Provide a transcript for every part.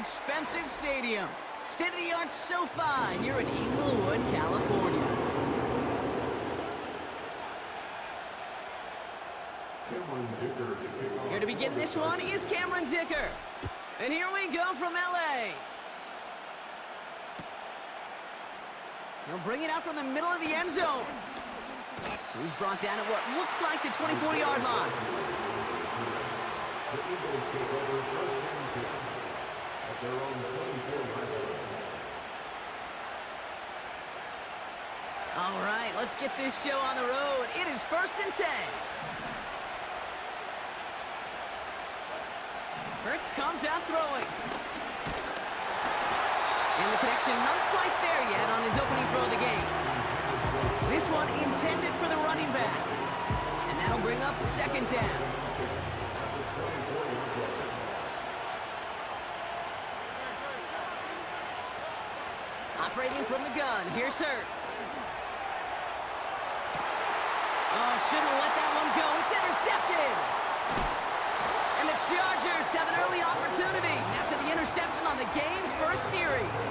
expensive stadium. State-of-the-art SoFi here in Inglewood, California. Here to begin this one is Cameron Dicker. And here we go from LA. He'll bring it out from the middle of the end zone. He's brought down at what looks like the 24-yard line. All right, let's get this show on the road. It is 1st and 10. Hurts comes out throwing. And the connection not quite there yet on his opening throw of the game. This one intended for the running back. And that'll bring up 2nd down. Operating from the gun, here's Hurts. Oh, shouldn't let that one go. It's intercepted. And the Chargers have an early opportunity after the interception on the game's first series.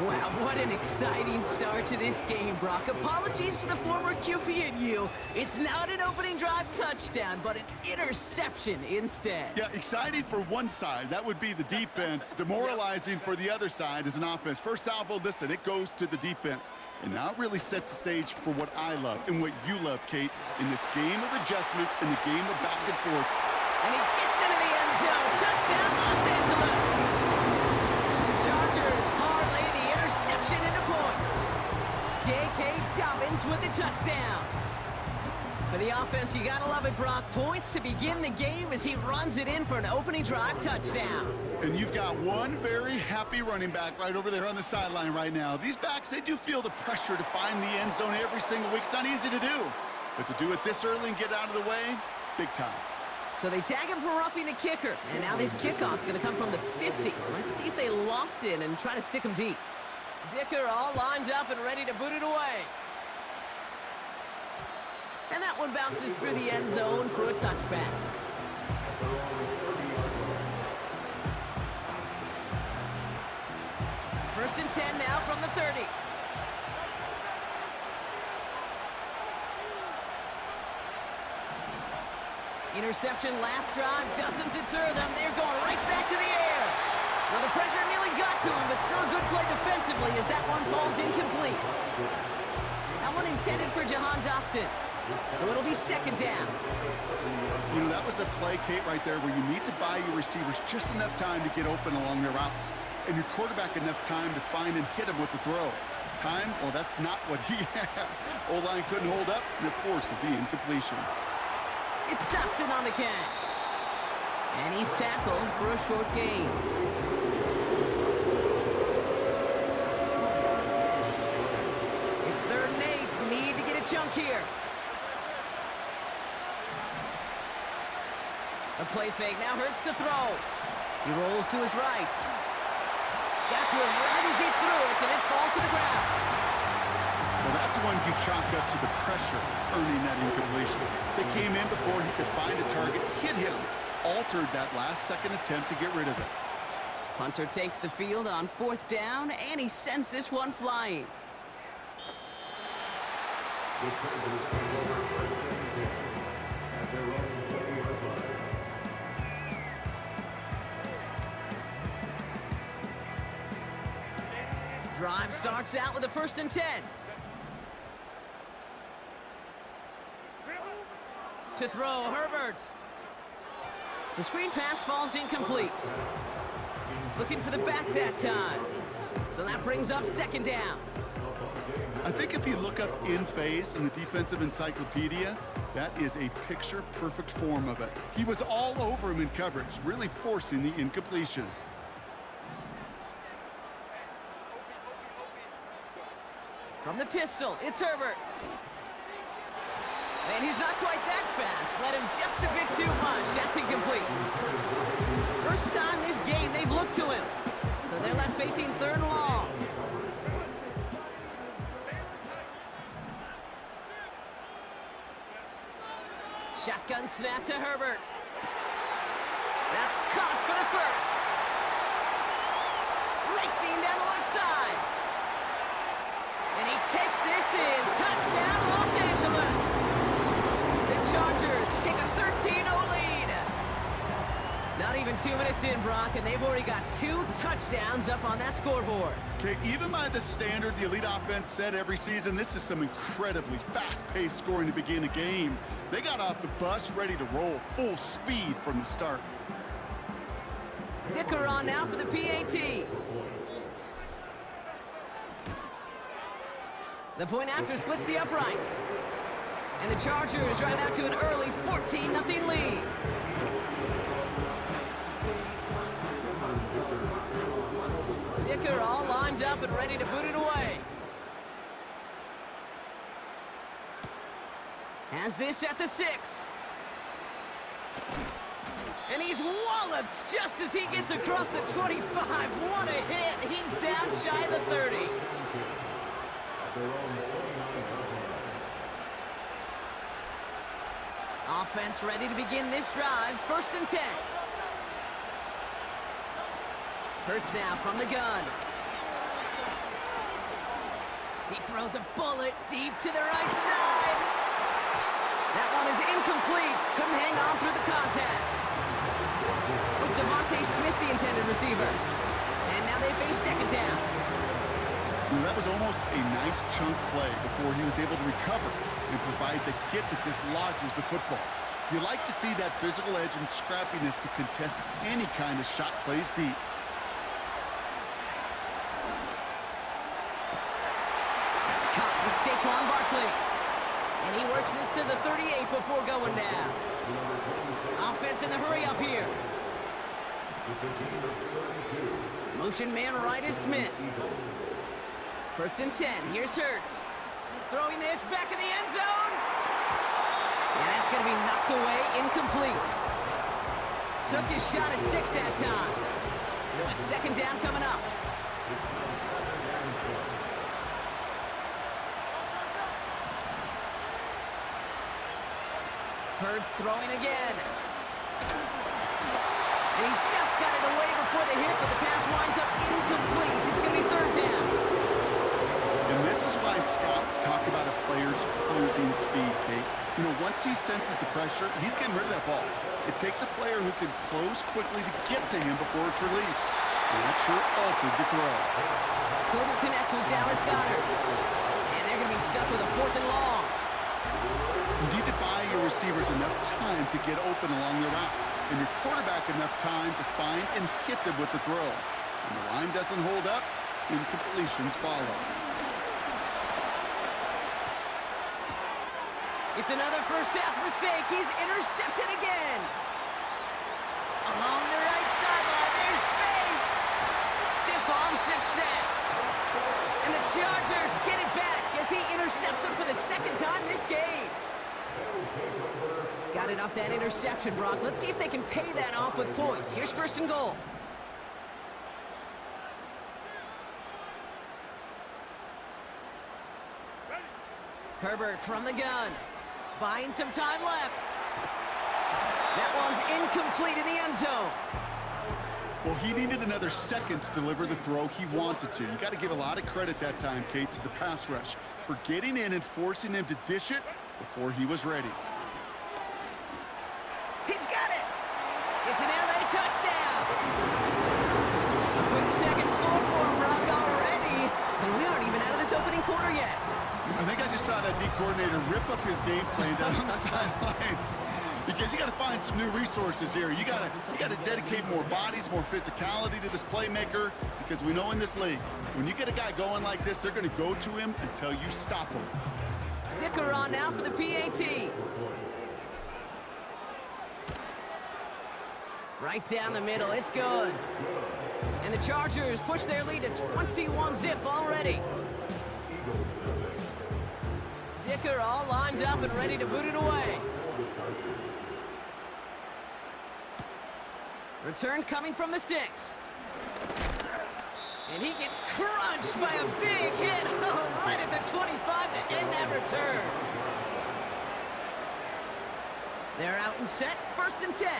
Wow, what an exciting start to this game, Brock. Apologies to the former QB and you. It's not an opening drive touchdown, but an interception instead. Yeah, exciting for one side. That would be the defense. Demoralizing for the other side as an offense. First salvo, listen, it goes to the defense. And now it really sets the stage for what I love and what you love, Kate, in this game of adjustments, in the game of back and forth. And he gets into the end zone. Touchdown, Los Angeles. The Chargers parlay the interception into points. J.K. Dobbins with the touchdown. For the offense, you gotta love it, Brock. Points to begin the game as he runs it in for an opening drive touchdown. And you've got one very happy running back right over there on the sideline right now. These backs, they do feel the pressure to find the end zone every single week. It's not easy to do. But to do it this early and get out of the way, big time. So they tag him for roughing the kicker. And now this kickoff's going to come from the 50. Let's see if they loft in and try to stick him deep. Dicker all lined up and ready to boot it away. And that one bounces through the end zone for a touchback. First and 10 now from the 30. Interception last drive doesn't deter them. They're going right back to the air. Well, the pressure nearly got to him, but still a good play defensively as that one falls incomplete. That one intended for Jahan Dotson. So it'll be 2nd down. You know, that was a play, Kate, right there where you need to buy your receivers just enough time to get open along their routes. And your quarterback enough time to find and hit him with the throw. Time? Well, that's not what he had. O-line couldn't hold up, and it forces the incompletion. It's Dotson on the catch. And he's tackled for a short gain. It's 3rd and 8. Need to get a chunk here. A play fake. Now Hurts to throw. He rolls to his right. Got to him right as he threw it, and it falls to the ground. Well, that's one you chalk up to the pressure earning that incompletion. They came in before he could find a target, hit him, altered that last-second attempt to get rid of it. Punter takes the field on 4th down, and he sends this one flying. Drive starts out with a 1st and 10. To throw, Herbert. The screen pass falls incomplete. Looking for the back that time. So that brings up 2nd down. I think if you look up in phase in the defensive encyclopedia, that is a picture-perfect form of it. He was all over him in coverage, really forcing the incompletion. From the pistol, it's Herbert. And he's not quite that fast. Let him just a bit too much. That's incomplete. First time this game they've looked to him. So they're left facing 3rd and long. Shotgun snap to Herbert. That's caught for the first. down the left side. And he takes this in. Touchdown, Los Angeles. The Chargers take a 13-0 lead. Not even 2 minutes in, Brock, and they've already got 2 touchdowns up on that scoreboard. Okay, even by the standard the elite offense set every season, this is some incredibly fast-paced scoring to begin a game. They got off the bus ready to roll full speed from the start. Dicker on now for the PAT. The point after splits the uprights. And the Chargers drive out to an early 14-0 lead. Dicker all lined up and ready to boot it away. Has this at the 6. And he's walloped just as he gets across the 25. What a hit. He's down shy of the 30. Offense ready to begin this drive. 1st and 10. Hurts now from the gun. He throws a bullet deep to the right side. That one is incomplete. Couldn't hang on through the contact. Was Devontae Smith the intended receiver? And now they face 2nd down. Well, that was almost a nice chunk play before he was able to recover and provide the hit that dislodges the football. You like to see that physical edge and scrappiness to contest any kind of shot plays deep. It's Saquon Barkley. And he works this to the 38 before going down. Offense in the hurry up here. Motion man right is Smith. 1st and 10. Here's Hurts. Throwing this back in the end zone. And that's going to be knocked away, incomplete. Took his shot at 6 that time. So it's 2nd down coming up. Hurts throwing again. And he just got it away before the hit, but the pass winds up incomplete. It's going to be 3rd down. And this is why scouts talk about a player's closing speed, Kate. You know, once he senses the pressure, he's getting rid of that ball. It takes a player who can close quickly to get to him before it's released. And that sure altered the throw. Couldn't connect with Dallas Goedert. And they're going to be stuck with a 4th and long. You need to buy your receivers enough time to get open along the route, and your quarterback enough time to find and hit them with the throw. When the line doesn't hold up, incompletions follow. It's another first half mistake. He's intercepted again. Along the right sideline, there's space. Stiff arm success. And the Chargers get it back as he intercepts him for the 2nd time this game. Got it off that interception, Brock. Let's see if they can pay that off with points. Here's 1st and goal. Herbert from the gun. Buying some time left. That one's incomplete in the end zone. Well, he needed another 2nd to deliver the throw he wanted to. You got to give a lot of credit that time, Kate, to the pass rush for getting in and forcing him to dish it before he was ready. He's got it. It's an LA touchdown. A quick 2nd score for him, Brock, already. And we aren't even out of this opening quarter yet. I think I just saw that D coordinator rip up his game plan down on the sidelines. Because you got to find some new resources here. You got to dedicate more bodies, more physicality to this playmaker. Because we know in this league, when you get a guy going like this, they're going to go to him until you stop him. Dicker on now for the PAT. Right down the middle, it's good. And the Chargers push their lead to 21-zip already. Dicker all lined up and ready to boot it away. Return coming from the 6. And he gets crunched by a big hit. Oh, right at the 25 to end that return. They're out and set, 1st and 10.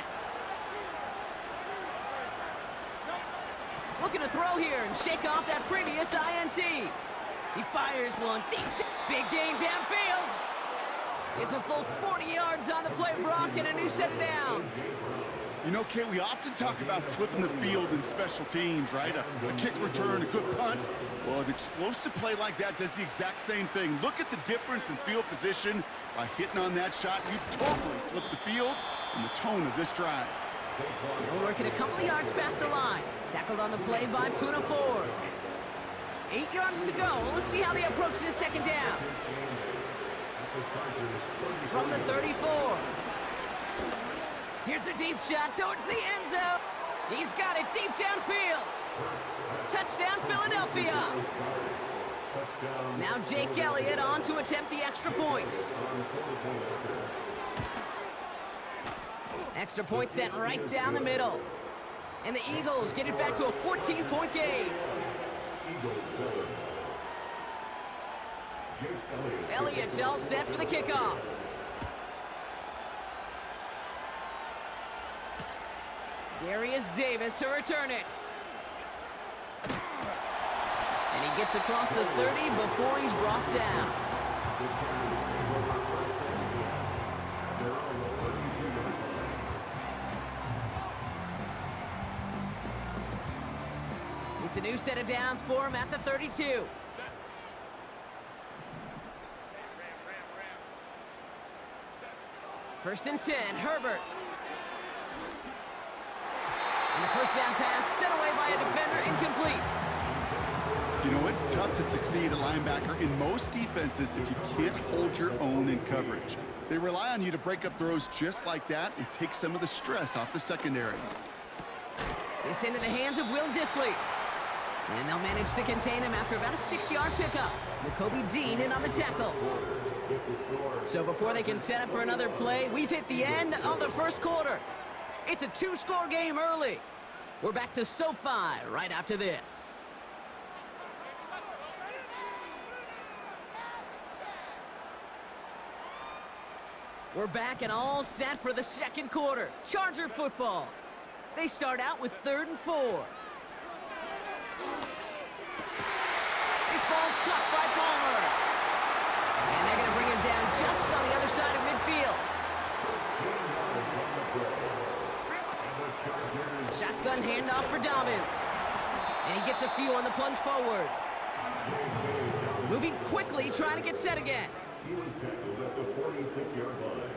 We'll looking to throw here and shake off that previous INT. He fires one deep. Big gain downfield. It's a full 40 yards on the play, Brock, and a new set of downs. You know, Kate, we often talk about flipping the field in special teams, right? A kick return, a good punt. Well, an explosive play like that does the exact same thing. Look at the difference in field position. By hitting on that shot, you've totally flipped the field and the tone of this drive. They're working a couple of yards past the line. Tackled on the play by Puna Ford. 8 yards to go. Let's see how they approach this second down. From the 34. Here's a deep shot towards the end zone. He's got it deep downfield. Touchdown, Philadelphia. Now Jake Elliott on to attempt the extra point. Extra point sent right down the middle. And the Eagles get it back to a 14-point game. Elliott's all set for the kickoff. Darius Davis to return it. And he gets across the 30 before he's brought down. It's a new set of downs for him at the 32. First and 10, Herbert. And the first down pass set away by a defender, incomplete. You know, it's tough to succeed at linebacker in most defenses if you can't hold your own in coverage. They rely on you to break up throws just like that and take some of the stress off the secondary. It's into the hands of Will Dissly. And they'll manage to contain him after about a 6-yard pickup. Nakobe Dean in on the tackle. So before they can set up for another play, we've hit the end of the first quarter. It's a 2-score game early. We're back to SoFi right after this. We're back and all set for the second quarter. Charger football. They start out with 3rd and 4. This ball's caught by Palmer. And they're going to bring him down just on the other side of midfield. Shotgun handoff for Dobbins. And he gets a few on the plunge forward. Moving quickly, trying to get set again. He was tackled at the 46-yard line.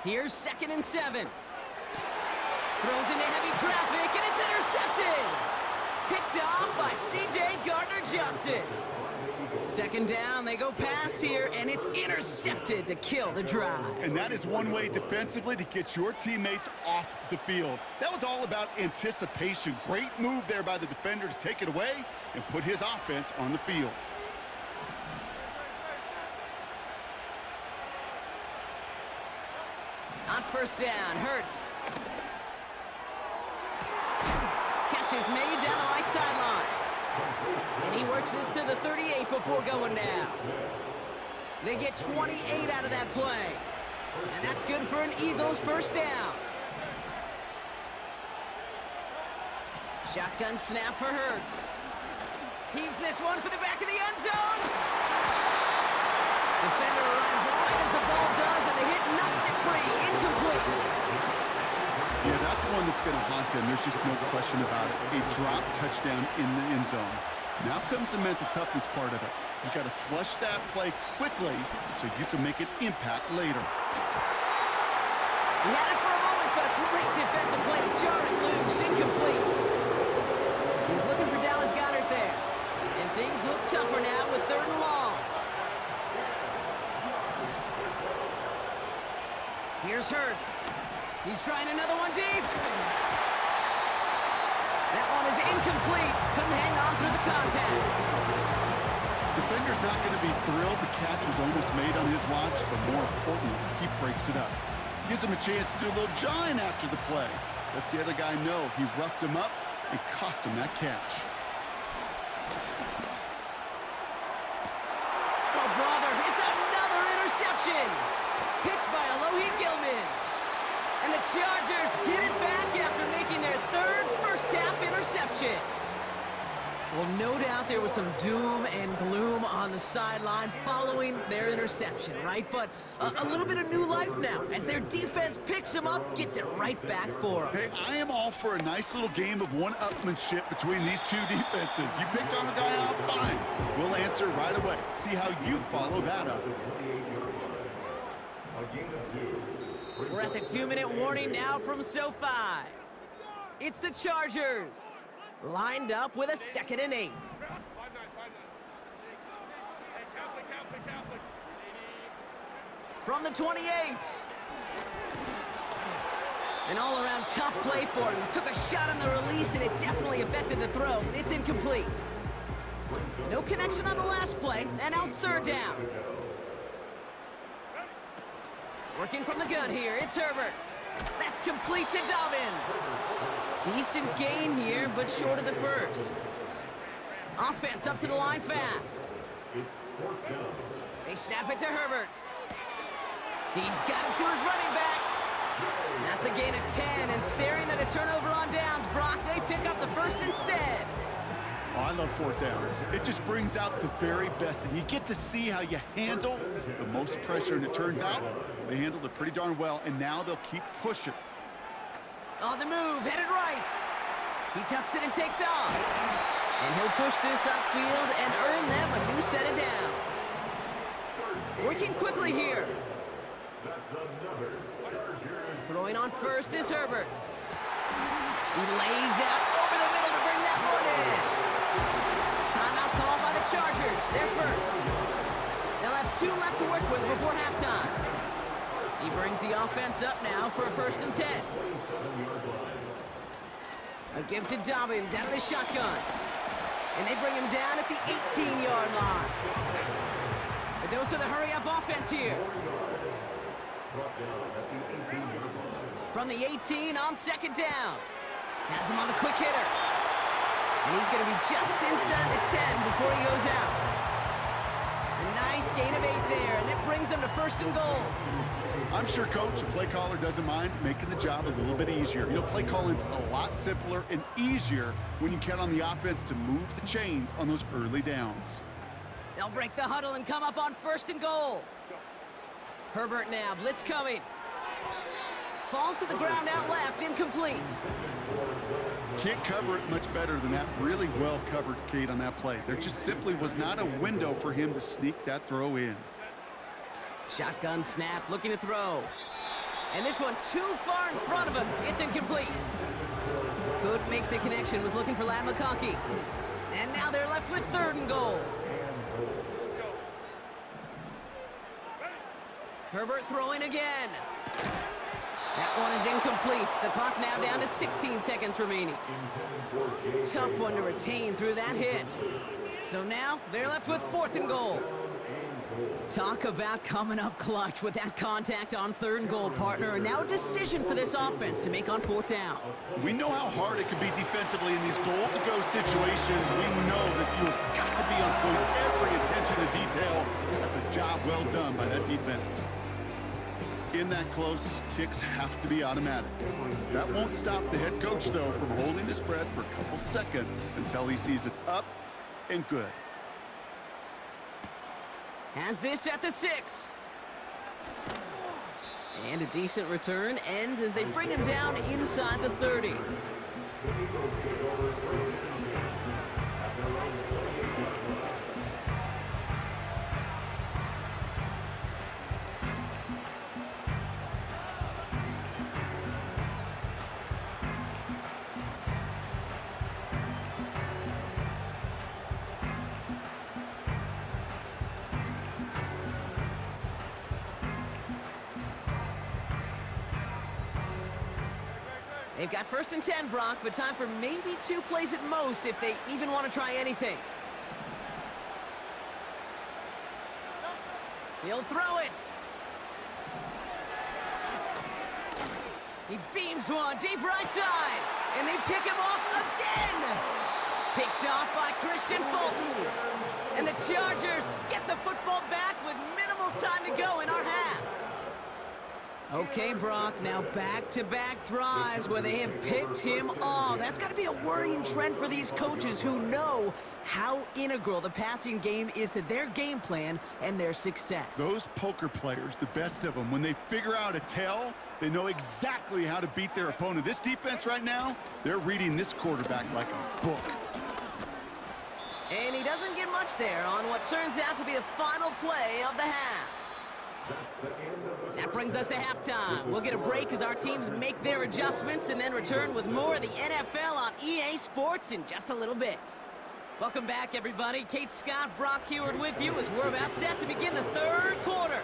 Here's 2nd and 7. Throws into heavy traffic, and it's intercepted. Picked off by C.J. Gardner-Johnson. 2nd down, they go pass here, and it's intercepted to kill the drive. And that is one way defensively to get your teammates off the field. That was all about anticipation. Great move there by the defender to take it away and put his offense on the field. On first down, Hurts. Catch is made down the right sideline. And he works this to the 38 before going down. They get 28 out of that play. And that's good for an Eagles first down. Shotgun snap for Hurts. Heaves this one for the back of the end zone. Defender arrives right as the ball does, and the hit knocks it free. Incomplete. Yeah, that's one that's going to haunt him. There's just no question about it. A drop touchdown in the end zone. Now comes the mental toughness part of it. You got to flush that play quickly so you can make an impact later. He had it for a moment, but a great defensive play to jar it loose. Incomplete. He's looking for Dallas Goedert there. And things look tougher now with 3rd and long. Here's Hurts. He's trying another one deep. That one is incomplete. Couldn't hang on through the contact. Defender's not going to be thrilled the catch was almost made on his watch, but more importantly, he breaks it up. Gives him a chance to do a little jawing after the play. Lets the other guy know he roughed him up and cost him that catch. Oh, brother, it's another interception. Picked by Alohi Gilman. And the Chargers get it back after making their 3rd first-half interception. interception. Well, no doubt there was some doom and gloom on the sideline following their interception, right? But a little bit of new life now as their defense picks them up, gets it right back for them. Hey, I am all for a nice little game of one-upmanship between these two defenses. You picked on a guy out, fine. We'll answer right away. See how you follow that up. We're at the 2-minute warning now from SoFi. It's the Chargers, lined up with a 2nd and 8. From the 28. An all-around tough play for him. He took a shot on the release, and it definitely affected the throw. It's incomplete. No connection on the last play, and now it's 3rd down. Working from the gun here, it's Herbert. That's complete to Dobbins. Decent gain here, but short of the first. Offense up to the line fast. They snap it to Herbert. He's got it to his running back. That's a gain of 10, and staring at a turnover on downs, Brock, they pick up the first instead. Oh, I love 4th downs. It just brings out the very best, and you get to see how you handle the most pressure, and it turns out they handled it pretty darn well, and now they'll keep pushing. On the move, headed right. He tucks it and takes off. And he'll push this upfield and earn them a new set of downs. Working quickly here. Throwing on first is Herbert. He lays out over the middle to bring that one in. Timeout called by the Chargers. They're first. They'll have 2 left to work with before halftime. He brings the offense up now for a 1st and 10. A give to Dobbins out of the shotgun. And they bring him down at the 18-yard line. A dose of the hurry-up offense here. From the 18 on 2nd down. Has him on the quick hitter. And he's going to be just inside the 10 before he goes out. A nice gain of 8 there, and it brings them to 1st and goal. I'm sure, Coach, a play caller doesn't mind making the job a little bit easier. You know, play calling's a lot simpler and easier when you count on the offense to move the chains on those early downs. They'll break the huddle and come up on 1st and goal. Herbert now, blitz coming. Falls to the ground out left, incomplete. Can't cover it much better than that. Really well covered, Kate, on that play. There just simply was not a window for him to sneak that throw in. Shotgun snap, looking to throw. And this one too far in front of him. It's incomplete. Couldn't make the connection, was looking for Ladd McConkey. And now they're left with 3rd and goal. Herbert throwing again. That one is incomplete. The clock now down to 16 seconds remaining. Tough one to retain through that hit. So now they're left with 4th and goal. Talk about coming up clutch with that contact on 3rd and goal, partner. And now a decision for this offense to make on 4th down. We know how hard it can be defensively in these goal-to-go situations. We know that you've got to be on point, every attention to detail. That's a job well done by that defense. In that close, kicks have to be automatic. That won't stop the head coach, though, from holding his breath for a couple seconds until he sees it's up and good. Has this at the 6. And a decent return ends as they bring him down inside the 30. They've got 1st and 10, Brock, but time for maybe 2 plays at most if they even want to try anything. He'll throw it. He beams one deep right side, and they pick him off again. Picked off by Christian Fulton. And the Chargers get the football back with minimal time to go in our half. Okay, Brock, now back-to-back drives where they have picked him off. That's got to be a worrying trend for these coaches who know how integral the passing game is to their game plan and their success. Those poker players, the best of them, when they figure out a tell, they know exactly how to beat their opponent. This defense right now, they're reading this quarterback like a book. And he doesn't get much there on what turns out to be the final play of the half. That brings us to halftime. We'll get a break as our teams make their adjustments and then return with more of the NFL on EA Sports in just a little bit. Welcome back, everybody. Kate Scott, Brock Heward with you as we're about set to begin the third quarter.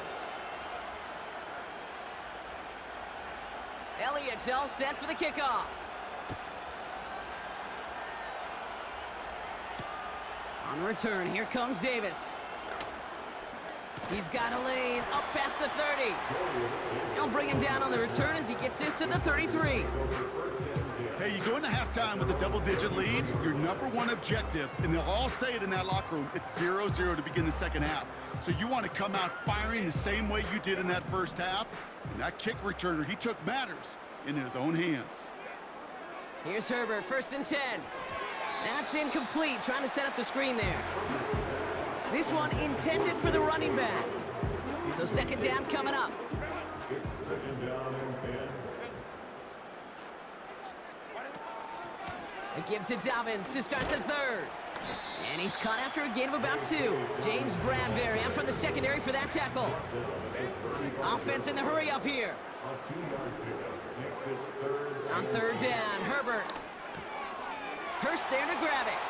Elliott's all set for the kickoff. On the return, here comes Davis. He's got a lane up past the 30. They'll bring him down on the return as he gets this to the 33. Hey, you go into halftime with a double-digit lead, your number one objective, and they'll all say it in that locker room, it's 0-0 to begin the second half. So you want to come out firing the same way you did in that first half. And that kick returner, he took matters in his own hands. Here's Herbert, 1st and 10. That's incomplete, trying to set up the screen there. This one intended for the running back. So second down coming up. It's second down and 10. A give to Dobbins to start the third. And he's caught after a gain of about 2. James Bradbury up from the secondary for that tackle. Offense in the hurry up here. A 2-yard pickup makes it third. On third down, Herbert. Hurst there to grab it.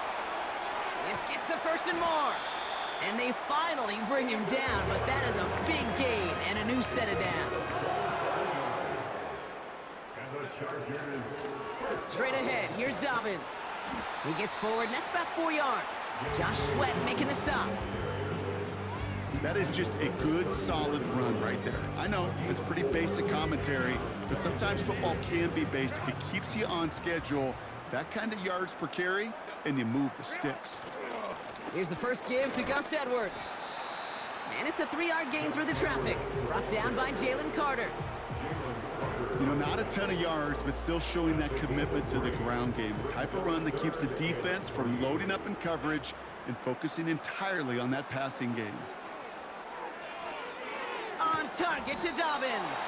This gets the 1st and more. And they finally bring him down, but that is a big gain and a new set of downs. And the Chargers. Straight ahead, here's Dobbins. He gets forward, and that's about 4 yards. Josh Sweat making the stop. That is just a good, solid run right there. I know it's pretty basic commentary, but sometimes football can be basic. It keeps you on schedule. That kind of yards per carry, and you move the sticks. Here's the first give to Gus Edwards. And it's a 3-yard gain through the traffic. Brought down by Jalen Carter. You know, not a ton of yards, but still showing that commitment to the ground game. The type of run that keeps the defense from loading up in coverage and focusing entirely on that passing game. On target to Dobbins.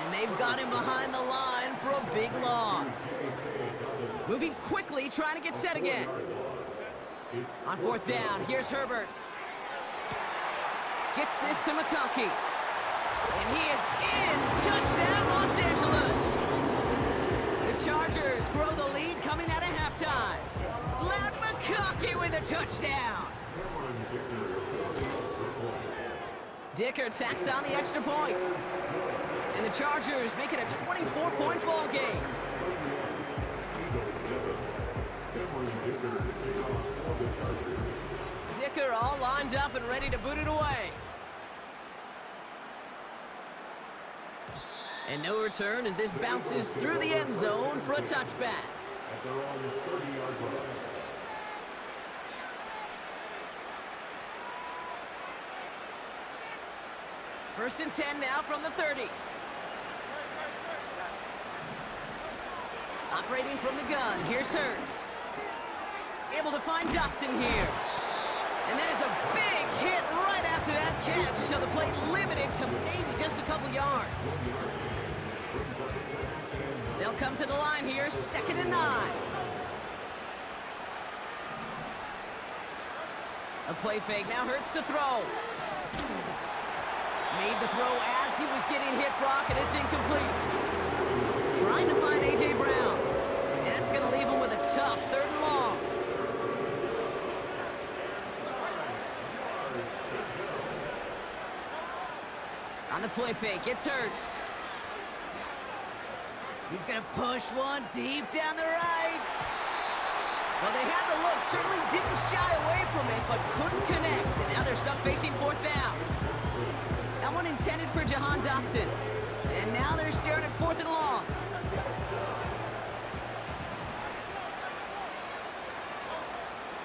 And they've got him behind the line for a big loss. Moving quickly, trying to get set again. On 4th down, here's Herbert. Gets this to McConkey. And he is in. Touchdown, Los Angeles. The Chargers grow the lead coming out of halftime. Loud McConkey with a touchdown. Dicker tacks on the extra point. And the Chargers make it a 24-point ball game. Dicker all lined up and ready to boot it away. And no return as this bounces through the end zone for a touchback. At their own 30-yard line. First and 10 now from the 30. Operating from the gun, here's Hurts. Able to find Dotson here. And that is a big hit right after that catch, so the play limited to maybe just a couple yards. They'll come to the line here, 2nd and 9. A play fake, now Hurts to throw. Made the throw as he was getting hit, Brock, and it's incomplete. Trying to find A.J. Brown. And that's going to leave him with a tough 3rd and long. On the play fake, it's Hurts. He's going to push one deep down the right. Well, they had the look, certainly didn't shy away from it, but couldn't connect. And now they're stuck facing 4th down. That one intended for Jahan Dotson. And now they're staring at 4th and long.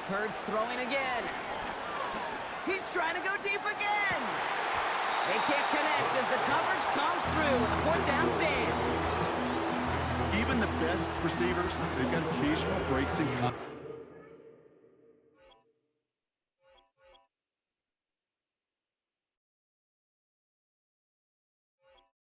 Hurts throwing again. He's trying to go deep again. They can't connect as the coverage comes through with a fourth down stand. Even the best receivers, they've got occasional breaks in coverage.